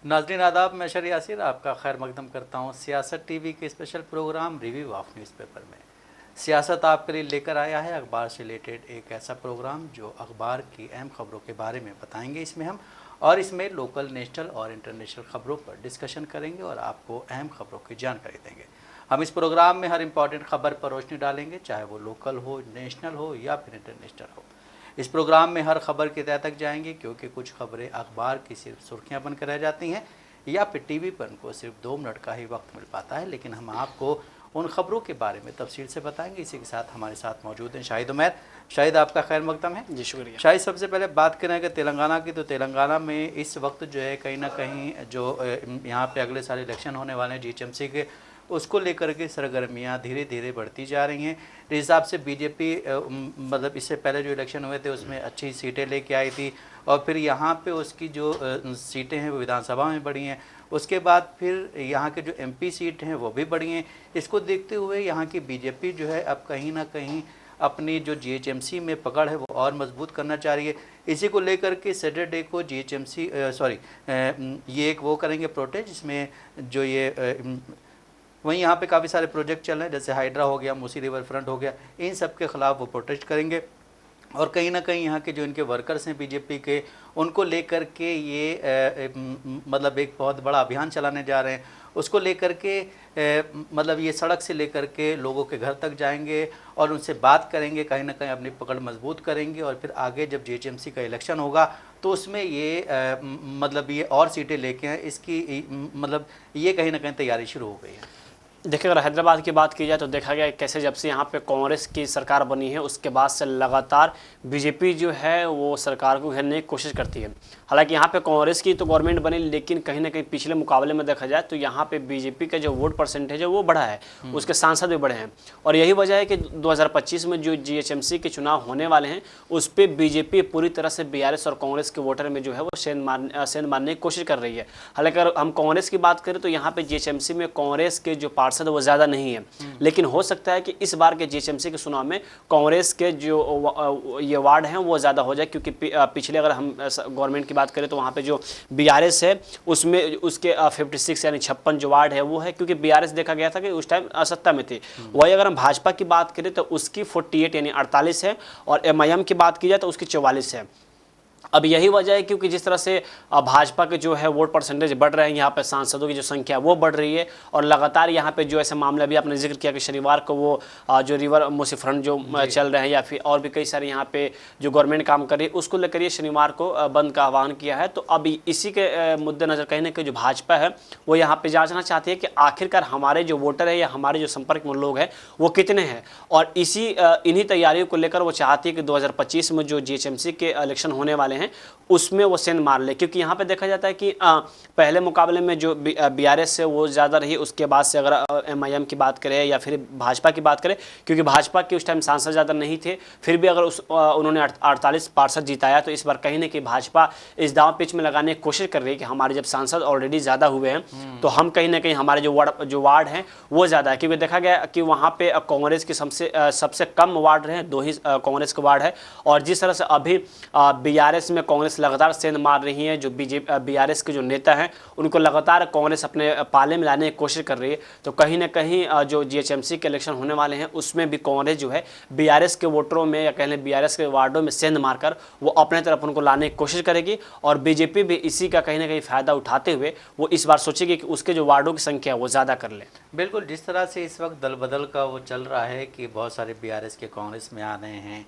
नाज़रीन आदाब, मैं शर यासिर आपका खैर मकदम करता हूँ सियासत टीवी के special programme review of newspaper में। सियासत आपके लिए लेकर आया है अखबार से रिलेटेड एक ऐसा प्रोग्राम जो अखबार की अहम खबरों के बारे में बताएंगे इसमें लोकल, नेशनल और इंटरनेशनल खबरों पर डिस्कशन करेंगे और आपको अहम खबरों की जानकारी देंगे। हम इस प्रोग्राम में हर इंपॉर्टेंट खबर पर रोशनी डालेंगे, चाहे वो लोकल हो, नेशनल हो या फिर इंटरनेशनल हो। इस प्रोग्राम में हर खबर की तह तक जाएंगे, क्योंकि कुछ खबरें अखबार की सिर्फ सुर्खियां बनकर रह जाती हैं या फिर टीवी पर उनको सिर्फ 2 मिनट का ही वक्त मिल पाता है, लेकिन हम आपको उन खबरों के बारे में तफसील से बताएंगे। इसी के साथ हमारे साथ मौजूद हैं शाहिद उमैर। शाहिद, आपका खैर मकदम है। जी शुक्रिया। शाहिद, सबसे पहले बात करें अगर तेलंगाना की, तो तेलंगाना में इस वक्त जो है कहीं ना कहीं जो यहाँ पे अगले साल इलेक्शन होने वाले हैं जीएचएमसी के, उसको लेकर के सरगर्मियाँ धीरे धीरे बढ़ती जा रही हैं। इस हिसाब से बीजेपी मतलब इससे पहले जो इलेक्शन हुए थे उसमें अच्छी सीटें लेके आई थी और फिर यहाँ पे उसकी जो सीटें हैं वो विधानसभा में बढ़ी हैं। उसके बाद फिर यहाँ के जो एमपी सीट हैं वो भी बढ़ी हैं। इसको देखते हुए यहाँ की बीजेपी जो है अब कहीं ना कहीं अपनी जो जीएचएमसी में पकड़ है वो और मजबूत करना चाह रही है। इसी को लेकर के सैटरडे को जीएचएमसी ये एक वो करेंगे प्रोटेस्ट, जिसमें जो ये वहीं यहाँ पे काफ़ी सारे प्रोजेक्ट चल रहे हैं, जैसे हाइड्रा हो गया, मूसी रिवर फ्रंट हो गया, इन सब के ख़िलाफ़ वो प्रोटेस्ट करेंगे। और कहीं ना कहीं यहाँ के जो इनके वर्कर्स हैं बीजेपी के, उनको लेकर के ये मतलब एक बहुत बड़ा अभियान चलाने जा रहे हैं। उसको लेकर के मतलब ये सड़क से लेकर के लोगों के घर तक जाएंगे और उनसे बात करेंगे, कहीं ना कहीं अपनी पकड़ मजबूत करेंगे और फिर आगे जब जीएचएमसी का इलेक्शन होगा तो उसमें ये मतलब ये और सीटें लेके हैं, इसकी मतलब ये कहीं ना कहीं तैयारी शुरू हो गई है। देखिए, अगर हैदराबाद की बात की जाए तो देखा गया कैसे जब से यहाँ पे कांग्रेस की सरकार बनी है उसके बाद से लगातार बीजेपी जो है वो सरकार को घेरने की कोशिश करती है। हालांकि यहाँ पे कांग्रेस की तो गवर्नमेंट बनी, लेकिन कहीं ना कहीं पिछले मुकाबले में देखा जाए तो यहाँ पे बीजेपी का जो वोट परसेंटेज है वो बढ़ा है, उसके सांसद भी बढ़े हैं। और यही वजह है कि 2025 में जो जीएचएमसी के चुनाव होने वाले हैं उस पर बीजेपी पूरी तरह से बीआरएस और कांग्रेस के वोटर में जो है वो सेंध मारने की कोशिश कर रही है। हालांकि अगर हम कांग्रेस की बात करें तो यहाँ पे जीएचएमसी में कांग्रेस के जो पार्षद वो ज़्यादा नहीं है, लेकिन हो सकता है कि इस बार के जीएचएमसी के चुनाव में कांग्रेस के जो ये वार्ड हैं वो ज़्यादा हो जाए, क्योंकि पिछले अगर हम गवर्नमेंट की बात करें तो वहाँ पे जो बीआरएस है उसमें उसके 56 यानी 56 जो वार्ड है वो है, क्योंकि बीआरएस देखा गया था कि उस टाइम सत्ता में थी। वही अगर हम भाजपा की बात करें तो उसकी 48 यानी 48 है और एमआईएम की बात की जाए तो उसकी 44 है। अब यही वजह है क्योंकि जिस तरह से भाजपा के जो है वोट परसेंटेज बढ़ रहे हैं, यहाँ पे सांसदों की जो संख्या वो बढ़ रही है और लगातार यहाँ पे जो ऐसे मामला भी आपने जिक्र किया कि शनिवार को वो जो रिवर मूसी फ्रंट जो चल रहे हैं या फिर और भी कई सारे यहाँ पे जो गवर्नमेंट काम कर रही है उसको लेकर ये शनिवार को बंद का आह्वान किया है। तो अब इसी के मुद्देनजर कहीं ना कहीं जो भाजपा है वो यहाँ पे जाँचना चाहती है कि आखिरकार हमारे जो वोटर है या हमारे जो संपर्क में लोग हैं वो कितने हैं, और इन्हीं तैयारियों को लेकर वो चाहती है कि 2025 में जो जीएचएमसी के इलेक्शन होने वाले हैं उसमें वो सेंध मार ले। क्योंकि यहाँ पे देखा जाता है कि पहले मुकाबले में जो बीआरएस है वो ज़्यादा रही, उसके बाद से अगर एमआईएम की बात करें या फिर भाजपा की बात करें, क्योंकि भाजपा के उस टाइम सांसद ज़्यादा नहीं थे, फिर भी अगर उन्होंने 48 पार्षद जिताया, तो इस बार कहीं ना कहीं भाजपा इस दांव पेच में लगाने की कोशिश कर रही है कि हमारे जब सांसद ऑलरेडी ज़्यादा हुए हैं तो हम कहीं ना कहीं हमारे जो वार्ड हैं वो ज़्यादा है। क्योंकि देखा गया कि वहाँ पर कांग्रेस की सबसे कम वार्ड रहे, 2 ही कांग्रेस के वार्ड है, और जिस तरह से अभी बीआरएस में कांग्रेस लगातार सेंध मार रही है, जो बीआरएस के जो नेता हैं उनको लगातार कांग्रेस अपने पाले में लाने की कोशिश कर रही है। तो कहीं ना कहीं जो जीएचएमसी के इलेक्शन होने वाले हैं उसमें भी कांग्रेस जो है बीआरएस के वोटरों में या कह लें बीआरएस के वार्डों में सेंध मारकर वो अपने तरफ उनको लाने की कोशिश करेगी, और बीजेपी भी इसी का कहीं ना कहीं फ़ायदा उठाते हुए वो इस बार सोचेगी कि उसके जो वार्डों की संख्या वो ज़्यादा कर ले। बिल्कुल, जिस तरह से इस वक्त दल बदल का वो चल रहा है कि बहुत सारे बीआरएस के कांग्रेस में आ रहे हैं,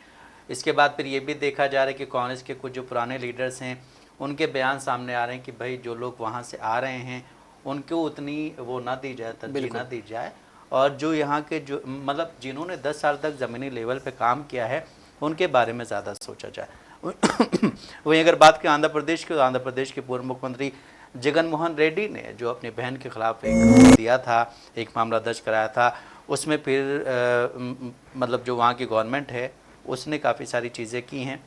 इसके बाद फिर ये भी देखा जा रहा है कि कांग्रेस के कुछ जो पुराने लीडर्स हैं उनके बयान सामने आ रहे हैं कि भाई जो लोग वहाँ से आ रहे हैं उनको उतनी वो ना दी जाए, तरजीह ना दी जाए, और जो यहाँ के जो मतलब जिन्होंने 10 साल तक ज़मीनी लेवल पे काम किया है उनके बारे में ज़्यादा सोचा जाए। वहीं अगर बात करें आंध्र प्रदेश की, तो आंध्र प्रदेश के पूर्व मुख्यमंत्री जगन मोहन रेड्डी ने जो अपनी बहन के खिलाफ एक दिया था, एक मामला दर्ज कराया था, उसमें फिर मतलब जो वहाँ की गवर्नमेंट है उसने काफ़ी सारी चीज़ें की हैं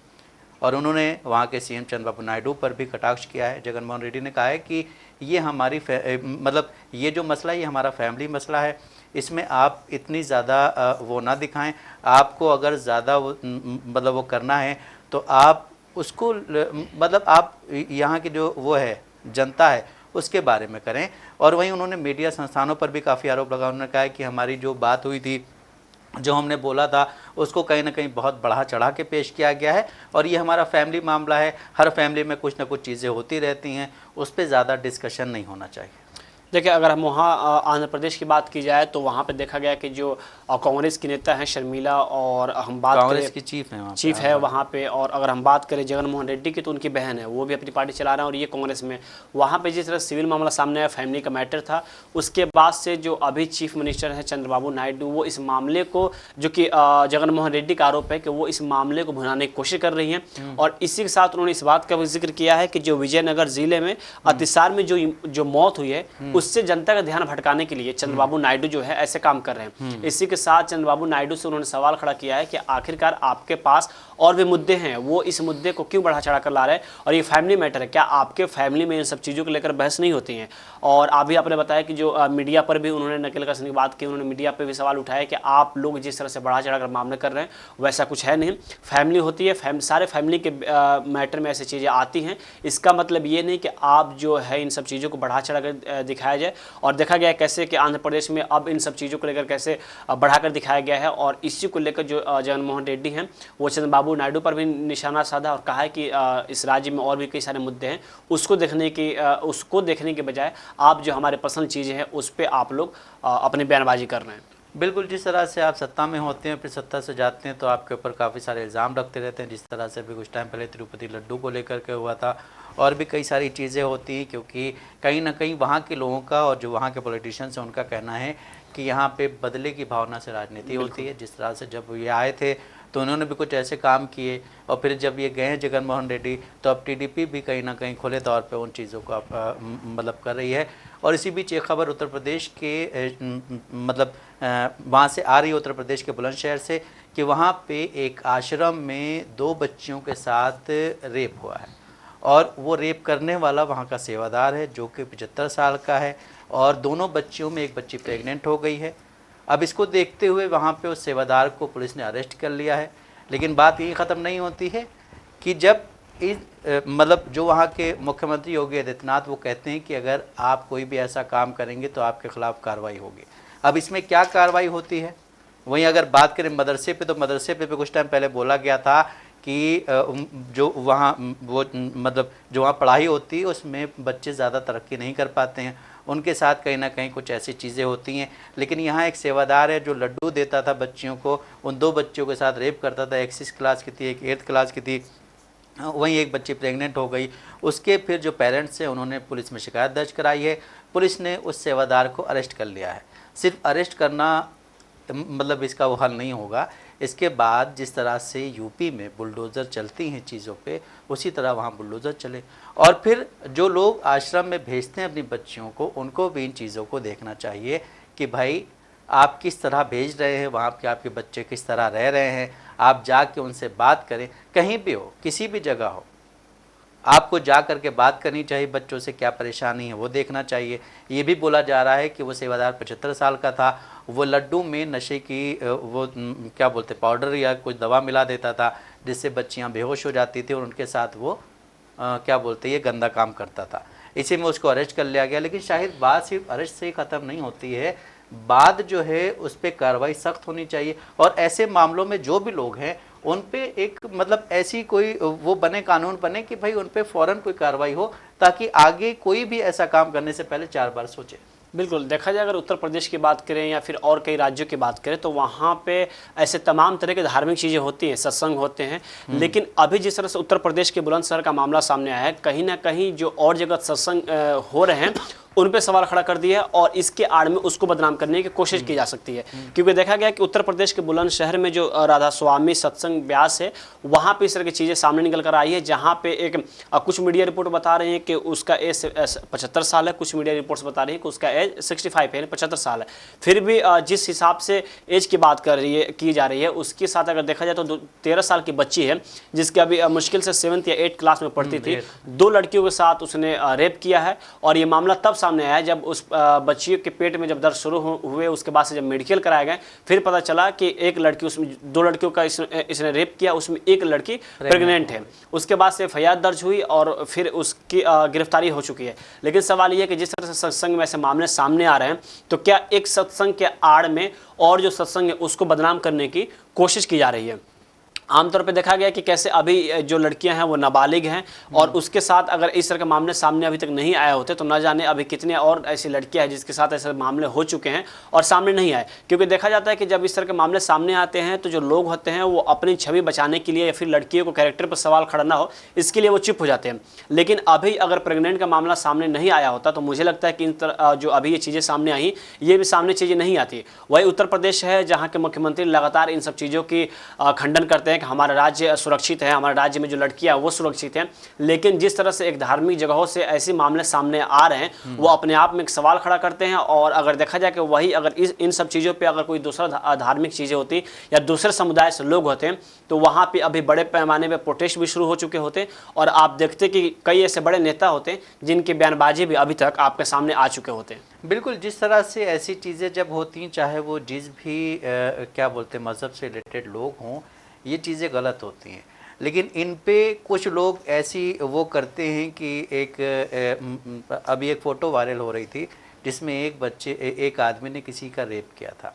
और उन्होंने वहाँ के सीएम चंद्रबाबू नायडू पर भी कटाक्ष किया है। जगन मोहन रेड्डी ने कहा है कि ये हमारी मतलब ये जो मसला है ये हमारा फैमिली मसला है, इसमें आप इतनी ज़्यादा वो ना दिखाएं। आपको अगर ज़्यादा मतलब वो करना है तो आप उसको मतलब आप यहाँ की जो वो है जनता है उसके बारे में करें। और वहीं उन्होंने मीडिया संस्थानों पर भी काफ़ी आरोप लगा। उन्होंने कहा कि हमारी जो बात हुई थी, जो हमने बोला था, उसको कहीं ना कहीं बहुत बढ़ा चढ़ा के पेश किया गया है और ये हमारा फैमिली मामला है, हर फैमिली में कुछ ना कुछ चीज़ें होती रहती हैं, उस पर ज़्यादा डिस्कशन नहीं होना चाहिए। देखिए, अगर हम वहाँ आंध्र प्रदेश की बात की जाए तो वहाँ पे देखा गया कि जो कांग्रेस की नेता हैं शर्मिला, और हम बात कांग्रेस करें की चीफ है, चीफ है वहाँ पे, और अगर हम बात करें जगन मोहन रेड्डी की तो उनकी बहन है, वो भी अपनी पार्टी चला रहे हैं और ये कांग्रेस में। वहाँ पे जिस तरह सिविल मामला सामने आया, फैमिली का मैटर था, उसके बाद से जो अभी चीफ मिनिस्टर हैं चंद्रबाबू नायडू, वो इस मामले को, जो कि जगन मोहन रेड्डी का आरोप है कि वो इस मामले को भुनाने की कोशिश कर रही हैं, और इसी के साथ उन्होंने इस बात का भी जिक्र किया है कि जो विजयनगर जिले में अतिसार में जो मौत हुई है, उससे जनता का ध्यान भटकाने के लिए चंद्रबाबू नायडू जो है ऐसे काम कर रहे हैं। इसी के साथ चंद्रबाबू नायडू से उन्होंने सवाल खड़ा किया है कि आखिरकार आपके पास और भी मुद्दे हैं, वो इस मुद्दे को क्यों बढ़ा चढ़ा कर ला रहे हैं, और ये फैमिली मैटर है, क्या आपके फैमिली में इन सब चीज़ों को लेकर बहस नहीं होती हैं। और अभी आपने बताया कि जो मीडिया पर भी उन्होंने नकल कसने की बात की, उन्होंने मीडिया पर भी सवाल उठाया कि आप लोग जिस तरह से बढ़ा चढ़ा कर मामले कर रहे हैं वैसा कुछ है नहीं, फैमिली होती है, सारे फैमिली के मैटर में ऐसी चीज़ें आती हैं। इसका मतलब ये नहीं कि आप जो है इन सब चीज़ों को बढ़ा चढ़ा कर दिखाया जाए। और देखा गया कैसे कि आंध्र प्रदेश में अब इन सब चीज़ों को लेकर कैसे बढ़ाकर दिखाया गया है, और इसी को लेकर जो जगन मोहन रेड्डी हैं वो चंद्रबाबू नायडू पर भी निशाना साधा और कहा है कि इस राज्य में और भी कई सारे मुद्दे हैं, उसको देखने के बजाय आप जो हमारे पसंद चीज़ें हैं उस पर आप लोग अपनी बयानबाजी कर रहे हैं। बिल्कुल, जिस तरह से आप सत्ता में होते हैं फिर सत्ता से जाते हैं तो आपके ऊपर काफ़ी सारे इल्ज़ाम रखते रहते हैं, जिस तरह से अभी कुछ टाइम पहले तिरुपति लड्डू को लेकर के हुआ था, और भी कई सारी चीज़ें होती हैं, क्योंकि कहीं ना कहीं वहाँ के लोगों का और जो वहाँ के पॉलिटिशियंस हैं उनका कहना है कि यहाँ पे बदले की भावना से राजनीति होती है। जिस तरह से जब ये आए थे तो उन्होंने भी कुछ ऐसे काम किए, और फिर जब ये गए हैं जगन मोहन रेड्डी तो अब टीडीपी भी कहीं ना कहीं खुले तौर पे उन चीज़ों को मतलब कर रही है। और इसी बीच एक खबर उत्तर प्रदेश के मतलब वहाँ से आ रही है, उत्तर प्रदेश के बुलंदशहर से, कि वहाँ पे एक आश्रम में 2 बच्चियों के साथ रेप हुआ है, और वो रेप करने वाला वहाँ का सेवादार है जो कि 75 साल का है, और दोनों बच्चियों में एक बच्ची प्रेग्नेंट हो गई है। अब इसको देखते हुए वहाँ पे उस सेवादार को पुलिस ने अरेस्ट कर लिया है। लेकिन बात यही ख़त्म नहीं होती है कि जब मतलब जो वहाँ के मुख्यमंत्री योगी आदित्यनाथ वो कहते हैं कि अगर आप कोई भी ऐसा काम करेंगे तो आपके खिलाफ कार्रवाई होगी। अब इसमें क्या कार्रवाई होती है? वहीं अगर बात करें मदरसे पे, तो मदरसे पे कुछ टाइम पहले बोला गया था कि जो वहाँ वो मतलब जो वहाँ पढ़ाई होती है उसमें बच्चे ज़्यादा तरक्की नहीं कर पाते हैं, उनके साथ कहीं ना कहीं कुछ ऐसी चीज़ें होती हैं। लेकिन यहाँ एक सेवादार है जो लड्डू देता था बच्चियों को, उन 2 बच्चियों के साथ रेप करता था, एक 6th क्लास की थी, एक 8th क्लास की थी, वहीं एक बच्ची प्रेग्नेंट हो गई। उसके फिर जो पेरेंट्स हैं उन्होंने पुलिस में शिकायत दर्ज कराई है, पुलिस ने उस सेवादार को अरेस्ट कर लिया है। सिर्फ अरेस्ट करना मतलब इसका वो हल नहीं होगा, इसके बाद जिस तरह से यूपी में बुलडोज़र चलती हैं चीज़ों पे, उसी तरह वहाँ बुलडोज़र चले। और फिर जो लोग आश्रम में भेजते हैं अपनी बच्चियों को, उनको भी इन चीज़ों को देखना चाहिए कि भाई आप किस तरह भेज रहे हैं, वहाँ के आपके बच्चे किस तरह रह रहे हैं, आप जाके उनसे बात करें। कहीं भी हो, किसी भी जगह हो, आपको जा कर के बात करनी चाहिए, बच्चों से क्या परेशानी है वो देखना चाहिए। ये भी बोला जा रहा है कि वो सेवादार 75 साल का था, वो लड्डू में नशे की वो क्या बोलते पाउडर या कुछ दवा मिला देता था जिससे बच्चियां बेहोश हो जाती थी, और उनके साथ वो क्या बोलते ये गंदा काम करता था। इसी में उसको अरेस्ट कर लिया गया। लेकिन शायद बात सिर्फ अरेस्ट से ही ख़त्म नहीं होती है, बात जो है उस पर कार्रवाई सख्त होनी चाहिए, और ऐसे मामलों में जो भी लोग हैं उन पे एक मतलब ऐसी कोई वो बने, कानून बने कि भाई उन पे फ़ौरन कोई कार्रवाई हो, ताकि आगे कोई भी ऐसा काम करने से पहले 4 बार सोचे। बिल्कुल, देखा जाए अगर उत्तर प्रदेश की बात करें या फिर और कई राज्यों की बात करें तो वहाँ पे ऐसे तमाम तरह के धार्मिक चीज़ें होती हैं, सत्संग होते हैं। लेकिन अभी जिस तरह से उत्तर प्रदेश के बुलंदशहर का मामला सामने आया है, कहीं ना कहीं जो और जगह सत्संग हो रहे हैं उन पे सवाल खड़ा कर दिया है, और इसके आड़ में उसको बदनाम करने की कोशिश की जा सकती है। क्योंकि देखा गया कि उत्तर प्रदेश के बुलंदशहर में जो राधा स्वामी सत्संग ब्यास है, वहाँ पे इस तरह की चीज़ें सामने निकल कर आई है, जहाँ पे एक कुछ मीडिया रिपोर्ट बता रहे हैं कि उसका एज 75 साल है, कुछ मीडिया रिपोर्ट्स बता रही है कि उसका एज 65 है, 75 साल है। फिर भी जिस हिसाब से एज की बात की जा रही है, उसके साथ अगर देखा जाए तो 13 साल की बच्ची है जिसकी अभी मुश्किल से 7th या 8th क्लास में पढ़ती थी, 2 लड़कियों के साथ उसने रेप किया है। और ये मामला तब सामने आया जब उस बच्ची के पेट में जब दर्द शुरू हुए, उसके बाद से जब मेडिकल कराए गए, फिर पता चला कि एक लड़की, उसमें 2 लड़कियों का इसने रेप किया, उसमें एक लड़की प्रेग्नेंट है। उसके बाद से एफआईआर दर्ज हुई और फिर उसकी गिरफ्तारी हो चुकी है। लेकिन सवाल ये है कि जिस तरह से सत्संग में ऐसे मामले सामने आ रहे हैं, तो क्या एक सत्संग के आड़ में और जो सत्संग है उसको बदनाम करने की कोशिश की जा रही है? आमतौर पे देखा गया कि कैसे अभी जो लड़कियां हैं वो नाबालिग हैं, और उसके साथ अगर इस तरह के मामले सामने अभी तक नहीं आए होते तो न जाने अभी कितने और ऐसी लड़कियां हैं जिसके साथ ऐसे मामले हो चुके हैं और सामने नहीं आए। क्योंकि देखा जाता है कि जब इस तरह के मामले सामने आते हैं तो जो लोग होते हैं वो अपनी छवि बचाने के लिए या फिर लड़कियों को कैरेक्टर पर सवाल खड़ा ना हो, इसके लिए वो चुप हो जाते हैं। लेकिन अभी अगर प्रेग्नेंट का मामला सामने नहीं आया होता तो मुझे लगता है कि जो अभी ये चीज़ें सामने आई, ये भी सामने चीज़ें नहीं आती। वही उत्तर प्रदेश है जहाँ के मुख्यमंत्री लगातार इन सब चीज़ों की खंडन करते हैं कि हमारा राज्य सुरक्षित है, हमारे राज्य में जो लड़कियां वो सुरक्षित हैं। लेकिन जिस तरह से एक धार्मिक जगहों से ऐसे मामले सामने आ रहे हैं, वो अपने आप में एक सवाल खड़ा करते हैं। और अगर देखा जाए कि वही अगर इन सब चीज़ों पे अगर कोई दूसरा धार्मिक चीज़ें होती या दूसरे समुदाय से लोग होते तो वहाँ पे अभी बड़े पैमाने पर प्रोटेस्ट भी शुरू हो चुके होते, और आप देखते कि कई ऐसे बड़े नेता होते जिनकी बयानबाजी भी अभी तक आपके सामने आ चुके होते हैं। बिल्कुल, जिस तरह से ऐसी चीज़ें जब होती हैं, चाहे वो जिस भी क्या बोलते हैं मज़हब से रिलेटेड लोग हों, ये चीज़ें गलत होती हैं। लेकिन इन पे कुछ लोग ऐसी वो करते हैं कि अभी एक फ़ोटो वायरल हो रही थी जिसमें एक आदमी ने किसी का रेप किया था,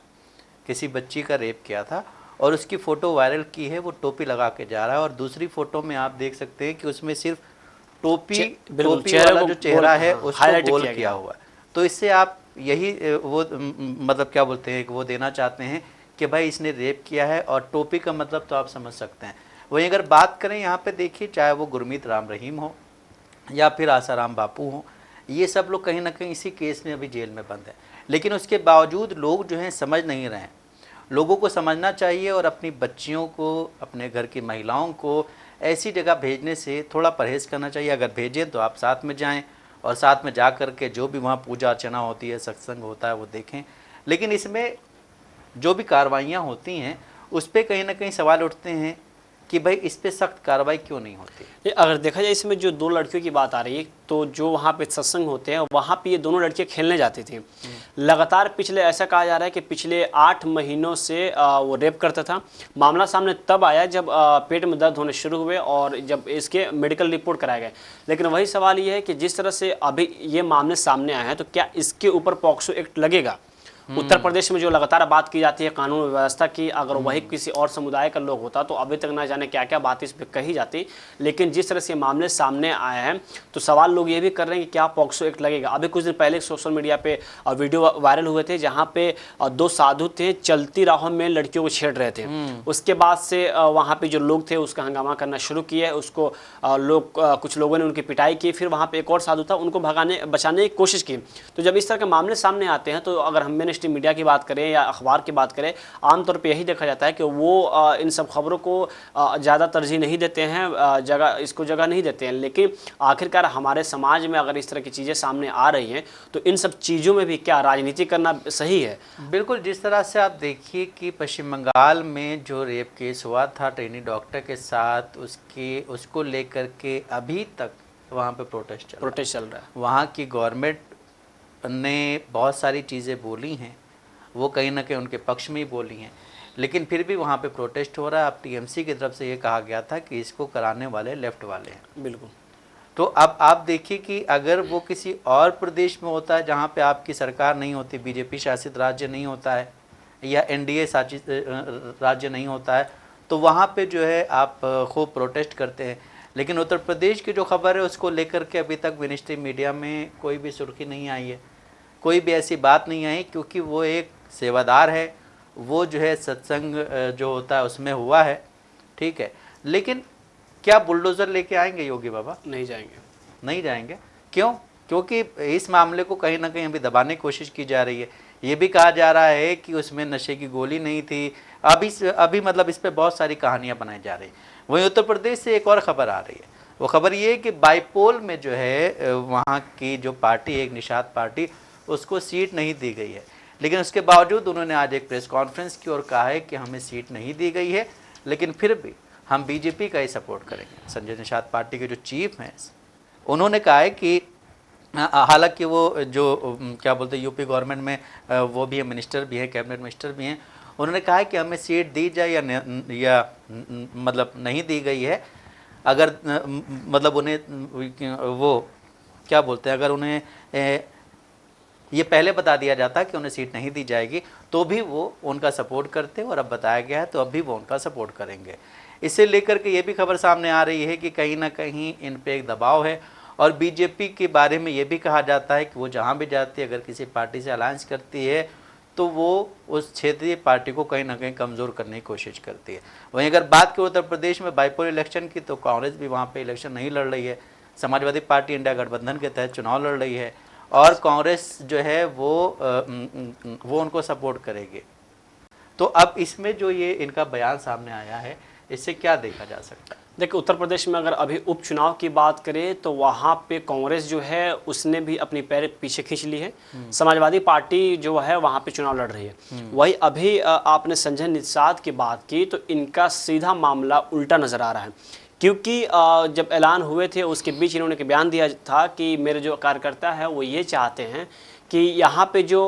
किसी बच्ची का रेप किया था, और उसकी फ़ोटो वायरल की है, वो टोपी लगा के जा रहा है। और दूसरी फ़ोटो में आप देख सकते हैं कि उसमें सिर्फ टोपी वाला जो चेहरा है उसको गोल किया हुआ है। तो इससे आप यही वो मतलब क्या बोलते हैं, वो देना चाहते हैं कि भाई इसने रेप किया है, और टोपी का मतलब तो आप समझ सकते हैं। वहीं अगर बात करें यहाँ पे देखिए, चाहे वो गुरमीत राम रहीम हो या फिर आसाराम बापू हो, ये सब लोग कहीं ना कहीं इसी केस में अभी जेल में बंद है। लेकिन उसके बावजूद लोग जो हैं समझ नहीं रहे हैं। लोगों को समझना चाहिए और अपनी बच्चियों को, अपने घर की महिलाओं को ऐसी जगह भेजने से थोड़ा परहेज़ करना चाहिए। अगर भेजें तो आप साथ में जाएँ और साथ में जा कर के जो भी वहाँ पूजा अर्चना होती है, सत्संग होता है, वो देखें। लेकिन इसमें जो भी कार्रवाइयाँ होती हैं उस पर कहीं ना कहीं सवाल उठते हैं कि भाई इस पर सख्त कार्रवाई क्यों नहीं होती। अगर देखा जाए इसमें जो 2 लड़कियों की बात आ रही है, तो जो वहाँ पे सत्संग होते हैं वहाँ पे ये दोनों लड़कियाँ खेलने जाती थी। लगातार पिछले, ऐसा कहा जा रहा है कि पिछले 8 महीनों से वो रेप करता था। मामला सामने तब आया जब पेट में दर्द होने शुरू हुए और जब इसके मेडिकल रिपोर्ट कराए गए। लेकिन वही सवाल ये है कि जिस तरह से अभी ये मामले सामने आए हैं, तो क्या इसके ऊपर पॉक्सो एक्ट लगेगा? उत्तर प्रदेश में जो लगातार बात की जाती है कानून व्यवस्था की, अगर वही किसी और समुदाय का लोग होता तो अभी तक ना जाने क्या क्या बात इस पर कही जाती। लेकिन जिस तरह से मामले सामने आए हैं तो सवाल लोग ये भी कर रहे हैं कि क्या पॉक्सो एक्ट लगेगा। अभी कुछ दिन पहले सोशल मीडिया पे वीडियो वायरल हुए थे जहाँ पे 2 साधु थे, चलती राहों में लड़कियों को छेड़ रहे थे। उसके बाद से वहाँ पे जो लोग थे उसका हंगामा करना शुरू किया, उसको कुछ लोगों ने उनकी पिटाई की। फिर वहाँ पे एक और साधु था, उनको बचाने की कोशिश की। तो जब इस तरह के मामले सामने आते हैं तो अगर हम मीडिया की बात करें या अखबार की बात करें, आमतौर पे यही देखा जाता है कि वो इन सब खबरों को ज़्यादा तरजीह नहीं देते हैं, इसको जगह नहीं देते हैं। लेकिन आखिरकार हमारे समाज में अगर इस तरह की चीज़ें सामने आ रही हैं तो इन सब चीज़ों में भी क्या राजनीति करना सही है? बिल्कुल, जिस तरह से आप देखिए कि पश्चिम बंगाल में जो रेप केस हुआ था ट्रेनी डॉक्टर के साथ, उसको लेकर के अभी तक वहाँ पे प्रोटेस्ट चल रहा है। वहाँ की गवर्नमेंट ने बहुत सारी चीज़ें बोली हैं, वो कहीं ना कहीं उनके पक्ष में ही बोली हैं, लेकिन फिर भी वहाँ पे प्रोटेस्ट हो रहा है। अब टीएमसी की तरफ से ये कहा गया था कि इसको कराने वाले लेफ्ट वाले हैं। बिल्कुल। तो अब आप देखिए कि अगर वो किसी और प्रदेश में होता है जहाँ पे आपकी सरकार नहीं होती, बीजेपी शासित राज्य नहीं होता है या एनडीए शासित राज्य नहीं होता है, तो वहाँ पे जो है आप खूब प्रोटेस्ट करते हैं। लेकिन उत्तर प्रदेश की जो खबर है उसको लेकर के अभी तक मिनिस्ट्री मीडिया में कोई भी सुर्खी नहीं आई है, कोई भी ऐसी बात नहीं आई, क्योंकि वो एक सेवादार है, वो जो है सत्संग जो होता है उसमें हुआ है, ठीक है। लेकिन क्या बुलडोज़र लेके आएंगे योगी बाबा? नहीं जाएंगे। क्यों? क्योंकि इस मामले को कहीं ना कहीं अभी दबाने की कोशिश की जा रही है। ये भी कहा जा रहा है कि उसमें नशे की गोली नहीं थी। अभी मतलब इस पर बहुत सारी कहानियाँ बनाई जा रही। वहीं उत्तर प्रदेश से एक और ख़बर आ रही है। वो खबर ये है कि बाईपोल में जो है वहाँ की जो पार्टी, एक निषाद पार्टी, उसको सीट नहीं दी गई है। लेकिन उसके बावजूद उन्होंने आज एक प्रेस कॉन्फ्रेंस की और कहा है कि हमें सीट नहीं दी गई है, लेकिन फिर भी हम बीजेपी का ही सपोर्ट करेंगे। संजय निषाद पार्टी के जो चीफ हैं, उन्होंने कहा है कि हालांकि वो जो क्या बोलते हैं यूपी गवर्नमेंट में वो भी है, मिनिस्टर भी हैं, कैबिनेट मिनिस्टर भी हैं। उन्होंने कहा है कि हमें सीट दी जाए या मतलब नहीं दी गई है, अगर मतलब उन्हें वो क्या बोलते हैं, अगर उन्हें ये पहले बता दिया जाता कि उन्हें सीट नहीं दी जाएगी तो भी वो उनका सपोर्ट करते, और अब बताया गया है तो अब भी वो उनका सपोर्ट करेंगे। इसे लेकर के ये भी खबर सामने आ रही है कि कहीं ना कहीं इन पे एक दबाव है, और बीजेपी के बारे में ये भी कहा जाता है कि वो जहाँ भी जाती है, अगर किसी पार्टी से अलायंस करती है तो वो उस क्षेत्रीय पार्टी को कहीं ना कहीं कमज़ोर करने की कोशिश करती है। वहीं अगर बात करें उत्तर प्रदेश में बाईपोल इलेक्शन की, तो कांग्रेस भी वहाँ पे इलेक्शन नहीं लड़ रही है, समाजवादी पार्टी इंडिया गठबंधन के तहत चुनाव लड़ रही है, और कांग्रेस जो है वो उनको सपोर्ट करेगी। तो अब इसमें जो ये इनका बयान सामने आया है, इससे क्या देखा जा सकता है? देखिए, उत्तर प्रदेश में अगर अभी उपचुनाव की बात करें तो वहाँ पे कांग्रेस जो है उसने भी अपनी पैर पीछे खींच ली है। समाजवादी पार्टी जो है वहाँ पे चुनाव लड़ रही है। वही अभी आपने संजय निषाद की बात की तो इनका सीधा मामला उल्टा नज़र आ रहा है, क्योंकि जब ऐलान हुए थे उसके बीच इन्होंने एक बयान दिया था कि मेरे जो कार्यकर्ता है वो ये चाहते हैं कि यहाँ पे जो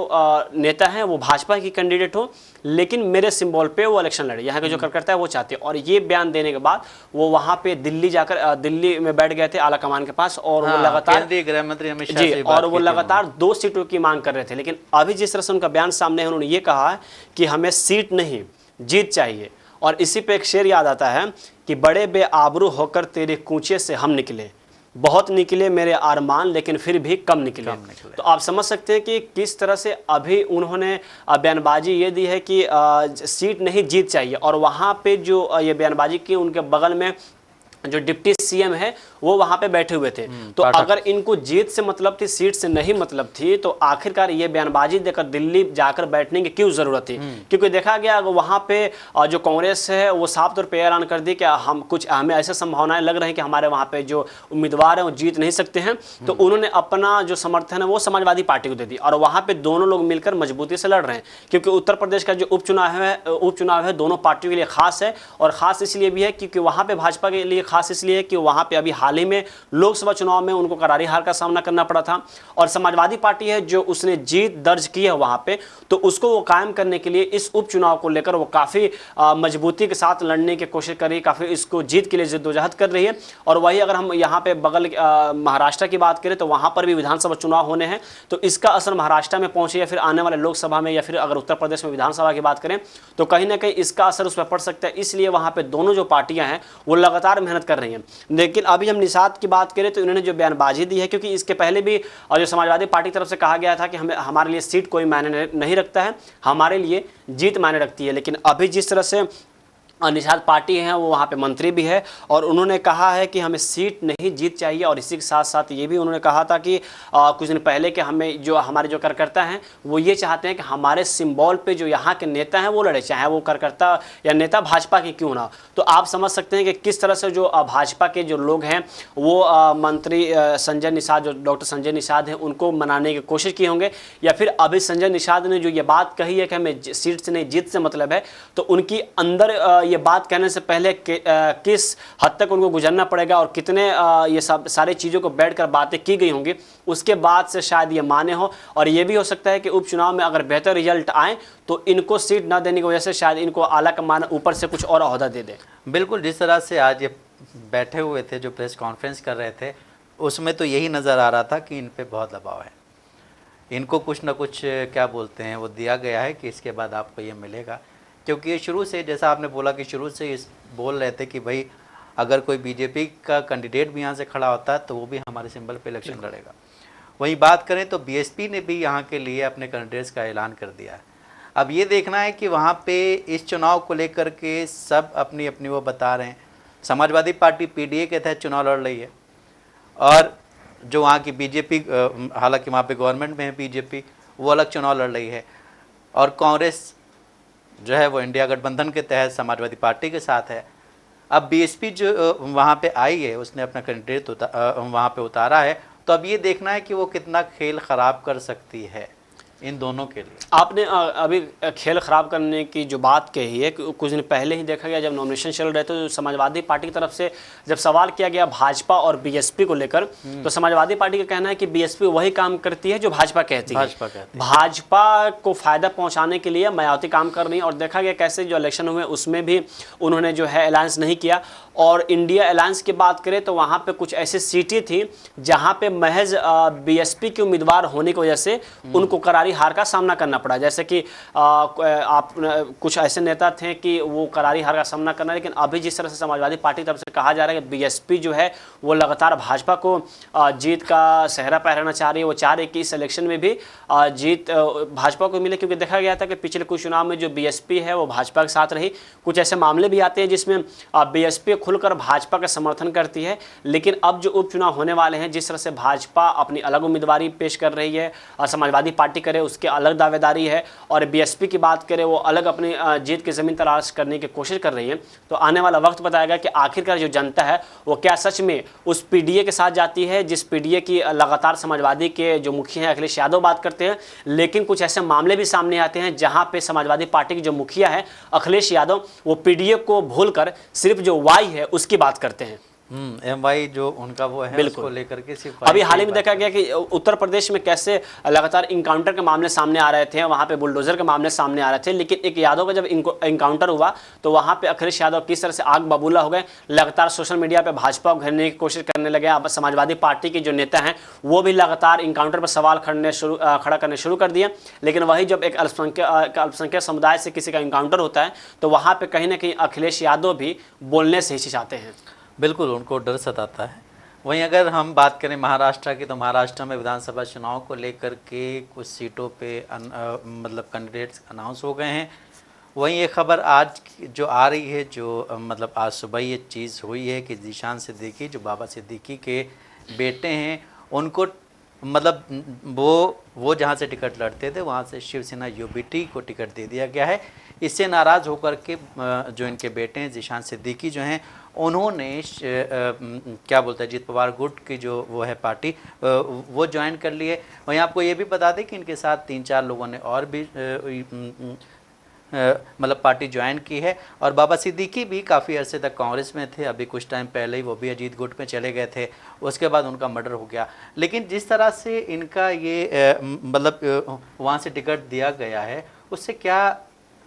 नेता हैं वो भाजपा की कैंडिडेट हो, लेकिन मेरे सिंबल पे वो इलेक्शन लड़े, यहाँ के जो कार्यकर्ता है वो चाहते हैं। और ये बयान देने के बाद वो वहाँ पे दिल्ली जाकर दिल्ली में बैठ गए थे आला कमान के पास, और वो लगातार केंद्रीय गृह मंत्री अमित शाह जी, से बात और वो की थी लगातार 2 सीटों की मांग कर रहे थे। लेकिन अभी जिस तरह से उनका बयान सामने है, उन्होंने ये कहा है कि हमें सीट नहीं जीत चाहिए। और इसी पे एक शेर याद आता है कि बड़े बेआबरू होकर तेरे कूचे से हम निकले, बहुत निकले मेरे अरमान लेकिन फिर भी कम निकले। तो आप समझ सकते हैं कि किस तरह से अभी उन्होंने बयानबाजी ये दी है कि सीट नहीं जीत चाहिए, और वहाँ पे जो ये बयानबाजी की उनके बगल में जो डिप्टी सीएम है वो वहां पे बैठे हुए थे। तो अगर इनको जीत से मतलब थी, सीट से नहीं मतलब थी, तो आखिरकार ये बयानबाजी देकर दिल्ली जाकर बैठने की क्यों जरूरत थी? क्योंकि देखा गया वहां पे जो कांग्रेस है वो साफ तौर पे ऐलान कर दी कि हमें ऐसे संभावनाएं लग रही हैं कि हमारे वहां पे जो उम्मीदवार हैं वो जीत नहीं सकते हैं। तो उन्होंने अपना जो समर्थन है वो समाजवादी पार्टी को दे दी, और वहां पे दोनों लोग मिलकर मजबूती से लड़ रहे हैं। क्योंकि उत्तर प्रदेश का जो उपचुनाव है दोनों पार्टियों के लिए खास है, और खास इसलिए भी है क्योंकि वहां पे भाजपा के लिए खास इसलिए है कि वहां पे अभी हाल ही में लोकसभा चुनाव में उनको करारी हार का सामना करना पड़ा था, और समाजवादी पार्टी है जो उसने जीत दर्ज की है वहां पे, तो उसको वो कायम करने के लिए इस उपचुनाव को लेकर वो काफी मजबूती के साथ लड़ने की कोशिश कर रही है, काफी इसको जीत के लिए जद्दोजहद कर रही है। और वही अगर हम यहाँ पे बगल महाराष्ट्र की बात करें तो वहां पर भी विधानसभा चुनाव होने हैं, तो इसका असर महाराष्ट्र में पहुंचे या फिर आने वाले लोकसभा में, या फिर अगर उत्तर प्रदेश में विधानसभा की बात करें तो कहीं ना कहीं इसका असर उस पर पड़ सकता है। इसलिए वहां पे दोनों जो पार्टियां हैं वो लगातार मेहनत कर रही हैं। लेकिन अभी हम निषाद की बात करें तो इन्होंने जो बयानबाजी दी है, क्योंकि इसके पहले भी और जो समाजवादी पार्टी की तरफ से कहा गया था कि हमारे लिए सीट कोई मायने नहीं रखता है, हमारे लिए जीत मायने रखती है। लेकिन अभी जिस तरह से निषाद पार्टी है वो वहाँ पे मंत्री भी है, और उन्होंने कहा है कि हमें सीट नहीं जीत चाहिए। और इसी के साथ साथ ये भी उन्होंने कहा था कि कुछ दिन पहले कि हमें जो हमारे जो कार्यकर्ता हैं वो ये चाहते हैं कि हमारे सिंबल पे जो यहाँ के नेता हैं वो लड़े, चाहे वो कार्यकर्ता या नेता भाजपा के क्यों ना। तो आप समझ सकते हैं कि किस तरह से जो भाजपा के जो लोग हैं वो मंत्री संजय निषाद, जो डॉक्टर संजय निषाद हैं, उनको मनाने की कोशिश किए होंगे, या फिर अभी संजय निषाद ने जो ये बात कही है कि हमें सीट से नहीं जीत से मतलब है, तो उनकी अंदर ये बात कहने से पहले किस हद तक उनको गुजरना पड़ेगा और कितने ये सब सारी चीज़ों को बैठकर बातें की गई होंगी, उसके बाद से शायद ये माने हो। और ये भी हो सकता है कि उपचुनाव में अगर बेहतर रिजल्ट आए तो इनको सीट ना देने की वजह से शायद इनको आला कमान ऊपर से कुछ और ओहदा दे दे। बिल्कुल, जिस तरह से आज ये बैठे हुए थे, जो प्रेस कॉन्फ्रेंस कर रहे थे, उसमें तो यही नज़र आ रहा था कि इन पे बहुत दबाव है, इनको कुछ ना कुछ क्या बोलते हैं वो दिया गया है कि इसके बाद आपको ये मिलेगा। क्योंकि ये शुरू से, जैसा आपने बोला कि शुरू से इस बोल रहे थे कि भाई अगर कोई बीजेपी का कैंडिडेट भी यहाँ से खड़ा होता है तो वो भी हमारे सिंबल पे इलेक्शन लड़ेगा। वहीं बात करें तो बीएसपी ने भी यहाँ के लिए अपने कैंडिडेट्स का ऐलान कर दिया है। अब ये देखना है कि वहाँ पे इस चुनाव को लेकर के सब अपनी अपनी वो बता रहे हैं। समाजवादी पार्टी पीडीए के तहत चुनाव लड़ रही है, और जो वहाँ की बीजेपी, हालांकि वहाँ पे गवर्नमेंट में है बीजेपी, वो अलग चुनाव लड़ रही है, और कांग्रेस जो है वो इंडिया गठबंधन के तहत समाजवादी पार्टी के साथ है। अब बीएसपी जो वहाँ पे आई है, उसने अपना कैंडिडेट वहाँ पे उतारा है, तो अब ये देखना है कि वो कितना खेल ख़राब कर सकती है। इन दोनों के लिए। आपने अभी खेल खराब करने की जो बात कही है, कुछ दिन पहले ही देखा गया जब नॉमिनेशन चल रहे थे तो समाजवादी पार्टी की तरफ से जब सवाल किया गया भाजपा और बीएसपी को लेकर, तो समाजवादी पार्टी का कहना है कि बीएसपी वही काम करती है जो भाजपा कहती है। भाजपा को फायदा पहुंचाने के लिए मायावती काम कर रही है। और देखा गया कैसे जो इलेक्शन हुए उसमें भी उन्होंने जो है अलायंस नहीं किया। और इंडिया अलायंस की बात करें तो वहां पे कुछ ऐसी सीटें थी जहां पे महज बीएसपी के उम्मीदवार होने की वजह से उनको करारी हार का सामना करना पड़ा। जैसे कि आप कुछ ऐसे नेता थे कि वो करारी हार का सामना करना, लेकिन अभी जिस तरह से समाजवादी पार्टी की तरफ से कहा जा रहा है कि बीएसपी जो है वो लगातार भाजपा को जीत का सेहरा पहराना चाह रही है। वो चाह रही है कि इस इलेक्शन में भी जीत भाजपा को मिले, क्योंकि देखा गया था कि पिछले कुछ चुनाव में जो बीएसपी है वो भाजपा के साथ रही। कुछ ऐसे मामले भी आते हैं जिसमें बीएसपी खुलकर भाजपा का समर्थन करती है, लेकिन अब जो उपचुनाव होने वाले हैं जिस तरह से भाजपा अपनी अलग उम्मीदवारी पेश कर रही है, समाजवादी पार्टी करे उसके अलग दावेदारी है, और बीएसपी की बात करें वो अलग अपनी जीत की जमीन तलाश करने की कोशिश कर रही है, तो आने वाला वक्त बताएगा कि आखिरकार जो जनता है वो क्या सच में उस पीडीए के साथ जाती है जिस पीडीए की लगातार समाजवादी के जो मुखिया हैं अखिलेश यादव बात करते हैं। लेकिन कुछ ऐसे मामले भी सामने आते हैं जहां पे समाजवादी पार्टी के जो मुखिया है अखिलेश यादव वो पीडीए को भूलकर सिर्फ जो वाई है उसकी बात करते हैं। एमवाई जो उनका वो है उसको लेकर के सिर्फ अभी हाल ही में देखा गया कि उत्तर प्रदेश में कैसे लगातार इनकाउंटर के मामले सामने आ रहे थे, वहां पे बुलडोजर के मामले सामने आ रहे थे, लेकिन एक यादव का जब इनकाउंटर हुआ तो वहां पे अखिलेश यादव किस तरह से आग बबूला हो गए, लगातार सोशल मीडिया पे भाजपा को घेरने की कोशिश करने लगे। अब समाजवादी पार्टी के जो नेता हैं वो भी लगातार इनकाउंटर पर सवाल खड़ा करने शुरू कर दिए। लेकिन वही जब एक अल्पसंख्यक समुदाय से किसी का इनकाउंटर होता है तो वहां पर कहीं ना कहीं अखिलेश यादव भी बोलने से हिचकिचाते हैं। बिल्कुल, उनको डर सताता है। वहीं अगर हम बात करें महाराष्ट्र की, तो महाराष्ट्र में विधानसभा चुनाव को लेकर के कुछ सीटों पे मतलब कैंडिडेट्स अनाउंस हो गए हैं। वहीं ये खबर आज जो आ रही है, जो मतलब आज सुबह ये चीज़ हुई है कि जीशान सिद्दीकी जो बाबा सिद्दीकी के बेटे हैं उनको मतलब वो जहाँ से टिकट लड़ते थे वहाँ से शिवसेना यूबीटी को टिकट दे दिया गया है। इससे नाराज़ होकर के जो इनके बेटे हैं जीशान सिद्दीकी जो हैं उन्होंने क्या बोलते हैं जीत पवार गुट की जो वो है पार्टी वो ज्वाइन कर ली है। वहीं आपको ये भी बता दें कि इनके साथ 3-4 लोगों ने और भी मतलब पार्टी ज्वाइन की है। और बाबा सिद्दीकी भी काफ़ी अरसे तक कांग्रेस में थे, अभी कुछ टाइम पहले ही वो भी अजीत गुट में चले गए थे, उसके बाद उनका मर्डर हो गया। लेकिन जिस तरह से इनका ये मतलब वहाँ से टिकट दिया गया है उससे क्या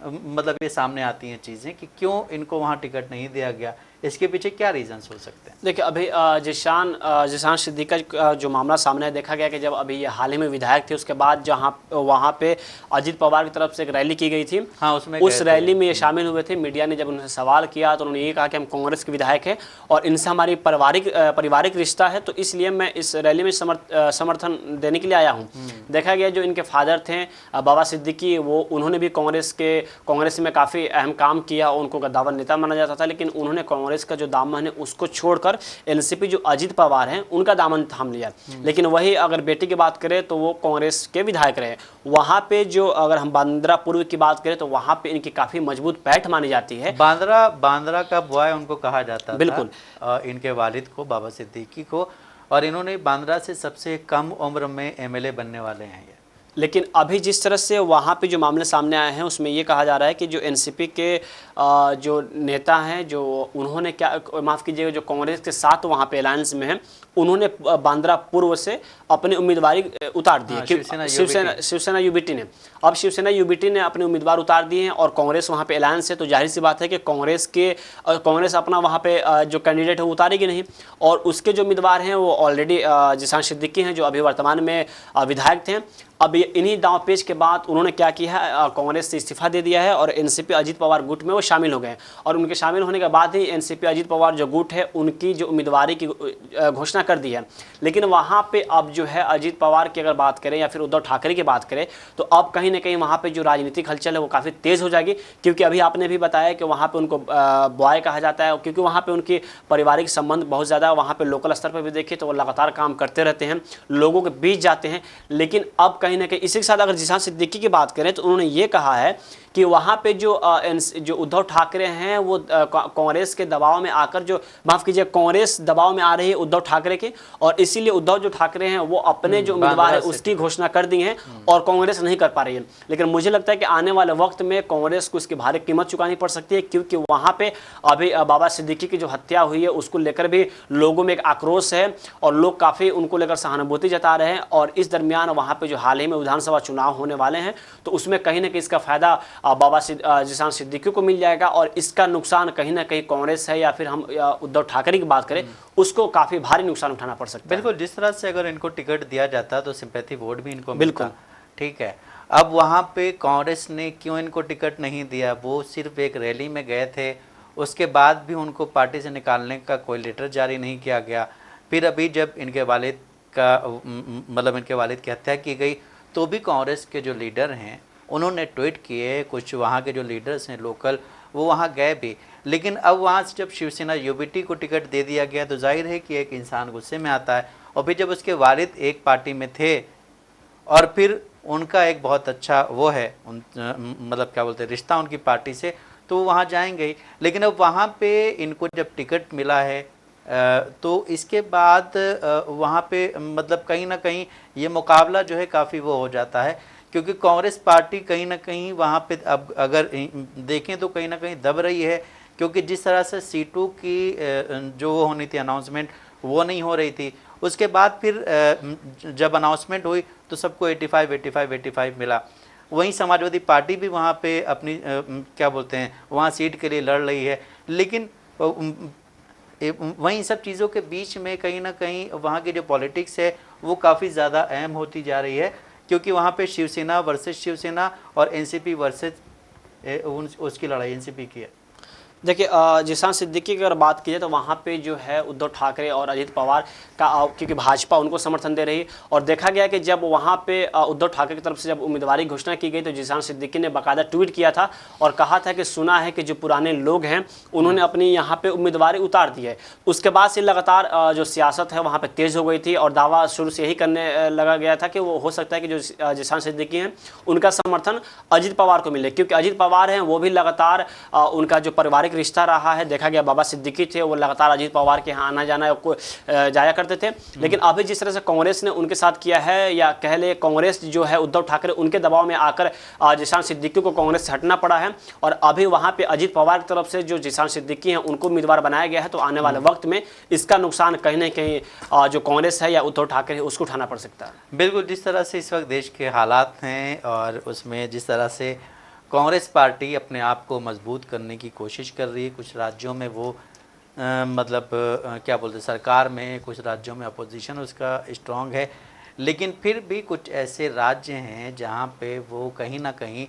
मतलब ये सामने आती हैं चीज़ें कि क्यों इनको वहाँ टिकट नहीं दिया गया, इसके पीछे क्या रीजंस हो सकते हैं? देखिए, अभी जीशान सिद्दीकी का जो मामला सामने है, देखा गया कि जब अभी ये हाल ही में विधायक थे उसके बाद जहाँ वहाँ पे अजीत पवार की तरफ से एक रैली की गई थी, हाँ, उसमें उस रैली में ये शामिल हुए थे। मीडिया ने जब उनसे सवाल किया तो उन्होंने ये कहा कि हम कांग्रेस के विधायक हैं और इनसे हमारी पारिवारिक रिश्ता है, तो इसलिए मैं इस रैली में समर्थन देने के लिए आया हूँ। देखा गया जो इनके फादर थे बाबा सिद्दीकी, वो उन्होंने भी कांग्रेस में काफ़ी अहम काम किया, उनको गद्दावर नेता माना जाता था, लेकिन उन्होंने कांग्रेस का जो दामन है उसको छोड़कर एनसीपी जो अजीत पवार हैं उनका दामन थाम लिया। लेकिन वही अगर बेटी की बात करें तो वो कांग्रेस के विधायक रहे। वहां पे जो अगर हम बांद्रा पूर्व की बात करें तो वहां पे इनकी काफी मजबूत पैठ मानी जाती है। बांद्रा का बॉय उनको कहा जाता बिल्कुल था, इनके वालिद को बाबा सिद्दीकी को, और इन्होंने बांद्रा से सबसे कम उम्र में एमएलए बनने वाले हैं। लेकिन अभी जिस तरह से वहाँ पे जो मामले सामने आए हैं उसमें ये कहा जा रहा है कि जो एनसीपी के जो नेता हैं जो उन्होंने क्या माफ़ कीजिएगा जो कांग्रेस के साथ वहाँ पे अलायंस में हैं उन्होंने बांद्रा पूर्व से अपनी उम्मीदवारी उतार दी है। शिवसेना यूबीटी ने अब शिवसेना यूबीटी ने अपने उम्मीदवार उतार दिए हैं और कांग्रेस वहाँ पे अलायंस है, तो जाहिर सी बात है कि कांग्रेस अपना वहाँ पे जो कैंडिडेट है वो उतारेगी नहीं। और उसके जो उम्मीदवार हैं वो ऑलरेडी जीशान सिद्दीकी हैं जो अभी वर्तमान में विधायक थे। अब इन्हीं दांवपेच के बाद उन्होंने क्या किया है, कांग्रेस से इस्तीफा दे दिया है और एनसीपी अजीत पवार गुट में वो शामिल हो गए। और उनके शामिल होने के बाद ही एनसीपी अजीत पवार जो गुट है उनकी जो उम्मीदवारी की घोषणा कर दी है। लेकिन वहाँ पे अब जो है अजीत पवार की अगर बात करें या फिर उद्धव ठाकरे की बात करें तो अब कहीं ना कहीं वहाँ पे जो राजनीतिक हलचल है वो काफ़ी तेज़ हो जाएगी, क्योंकि अभी आपने भी बताया कि वहाँ पे उनको बॉय कहा जाता है, क्योंकि वहाँ पे उनके पारिवारिक संबंध बहुत ज़्यादा, वहाँ पे लोकल स्तर पर भी देखिए तो वो लगातार काम करते रहते हैं, लोगों के बीच जाते हैं। लेकिन अब कहीं कहीं ना कहीं इसी के साथ अगर जीशान सिद्दीकी की बात करें तो उन्होंने ये कहा है कि वहाँ पे जो उद्धव ठाकरे हैं वो कांग्रेस के दबाव में आकर, जो माफ़ कीजिए, कांग्रेस दबाव में आ रही है उद्धव ठाकरे के, और इसीलिए उद्धव जो ठाकरे हैं वो अपने जो उम्मीदवार है उसकी घोषणा कर दी है और कांग्रेस नहीं कर पा रही है। लेकिन मुझे लगता है कि आने वाले वक्त में कांग्रेस को इसकी भारी कीमत चुकानी पड़ सकती है, क्योंकि वहाँ पे अभी बाबा सिद्दीकी की जो हत्या हुई है उसको लेकर भी लोगों में एक आक्रोश है और लोग काफ़ी उनको लेकर सहानुभूति जता रहे हैं। और इस दरमियान वहाँ पे जो हाल ही में विधानसभा चुनाव होने वाले हैं तो उसमें कहीं ना कहीं इसका फायदा बाबा जीशान सिद्दीकी को मिल जाएगा, और इसका नुकसान कहीं ना कहीं कांग्रेस है या फिर हम उद्धव ठाकरे की बात करें उसको काफी भारी नुकसान उठाना पड़ सकता है। बिल्कुल, जिस तरह से अगर इनको टिकट दिया जाता तो सिंपैथी वोट भी इनको मिलता। ठीक है, अब वहाँ पे कांग्रेस ने क्यों इनको टिकट नहीं दिया? वो सिर्फ एक रैली में गए थे, उसके बाद भी उनको पार्टी से निकालने का कोई लेटर जारी नहीं किया गया। फिर अभी जब इनके वालिद का मतलब इनके वालिद की हत्या की गई तो भी कांग्रेस के जो लीडर हैं उन्होंने ट्वीट किए, कुछ वहाँ के जो लीडर्स हैं लोकल वो वहाँ गए भी। लेकिन अब वहाँ से जब शिवसेना यूबीटी को टिकट दे दिया गया तो जाहिर है कि एक इंसान गुस्से में आता है। और फिर जब उसके वालिद एक पार्टी में थे और फिर उनका एक बहुत अच्छा वो है मतलब क्या बोलते हैं रिश्ता उनकी पार्टी से, तो वो वहाँ जाएंगे ही। लेकिन अब वहाँ पे इनको जब टिकट मिला है तो इसके बाद वहाँ पे मतलब कहीं ना कहीं ये मुकाबला जो है काफ़ी वो हो जाता है, क्योंकि कांग्रेस पार्टी कहीं ना कहीं वहाँ पे अब अगर देखें तो कहीं ना कहीं दब रही है, क्योंकि जिस तरह से सीटों की जो वो होनी थी अनाउंसमेंट वो नहीं हो रही थी। उसके बाद फिर जब अनाउंसमेंट हुई तो सबको 85 मिला। वहीं समाजवादी पार्टी भी वहाँ पे अपनी क्या बोलते हैं वहाँ सीट के लिए लड़ रही है। लेकिन वहीं सब चीज़ों के बीच में कहीं ना कहीं वहाँ की जो पॉलिटिक्स है वो काफ़ी ज़्यादा अहम होती जा रही है, क्योंकि वहाँ पे शिवसेना वर्सेस शिवसेना और एनसीपी वर्सेस उसकी लड़ाई एनसीपी की है। देखिए, जीशान सिद्दीकी की अगर बात की जाए तो वहाँ पे जो है उद्धव ठाकरे और अजित पवार का, क्योंकि भाजपा उनको समर्थन दे रही, और देखा गया कि जब वहाँ पे उद्धव ठाकरे की तरफ से जब उम्मीदवारी घोषणा की गई तो जीशान सिद्दीकी ने बाकायदा ट्वीट किया था और कहा था कि सुना है कि जो पुराने लोग हैं उन्होंने अपनी यहाँ पे उम्मीदवारी उतार दी है। उसके बाद से लगातार जो सियासत है वहाँ पर तेज़ हो गई थी और दावा शुरू से यही करने लगा गया था कि वो हो सकता है कि जो जीशान सिद्दीकी हैं उनका समर्थन अजित पवार को मिले, क्योंकि अजित पवार हैं वो भी लगातार उनका जो पारिवारिक रिश्ता रहा है। देखा गया बाबा सिद्दीकी थे वो लगातार अजीत पवार के यहाँ आना जाना को जाया करते थे। लेकिन अभी जिस तरह से कांग्रेस ने उनके साथ किया है, या कह ले कांग्रेस जो है उद्धव ठाकरे उनके दबाव में आकर जीशान सिद्दीकी को कांग्रेस से हटना पड़ा है, और अभी वहाँ पे अजीत पवार की तरफ से जो जीशान सिद्दीकी हैं उनको उम्मीदवार बनाया गया है। तो आने वाले वक्त में इसका नुकसान कहीं ना कहीं जो कांग्रेस है या उद्धव ठाकरे है उसको उठाना पड़ सकता है। बिल्कुल, जिस तरह से इस वक्त देश के हालात हैं और उसमें जिस तरह से कांग्रेस पार्टी अपने आप को मजबूत करने की कोशिश कर रही है, कुछ राज्यों में वो मतलब क्या बोलते हैं सरकार में, कुछ राज्यों में अपोजिशन उसका स्ट्रांग है, लेकिन फिर भी कुछ ऐसे राज्य हैं जहां पे वो कहीं ना कहीं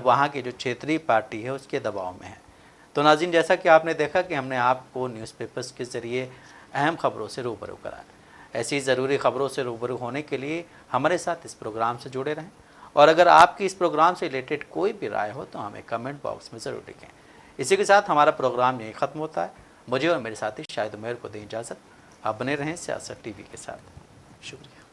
वहां की जो क्षेत्रीय पार्टी है उसके दबाव में है। तो नाज़रीन, जैसा कि आपने देखा कि हमने आपको न्यूज़पेपर्स के ज़रिए अहम खबरों से रूबरू कराया। ऐसी ज़रूरी खबरों से रूबरू होने के लिए हमारे साथ इस प्रोग्राम से जुड़े रहें, और अगर आपकी इस प्रोग्राम से रिलेटेड कोई भी राय हो तो हमें कमेंट बॉक्स में ज़रूर लिखें। इसी के साथ हमारा प्रोग्राम यहीं ख़त्म होता है। मुझे और मेरे साथी शाहिद उमैर को दें इजाज़त। आप बने रहें सियासत टीवी के साथ। शुक्रिया।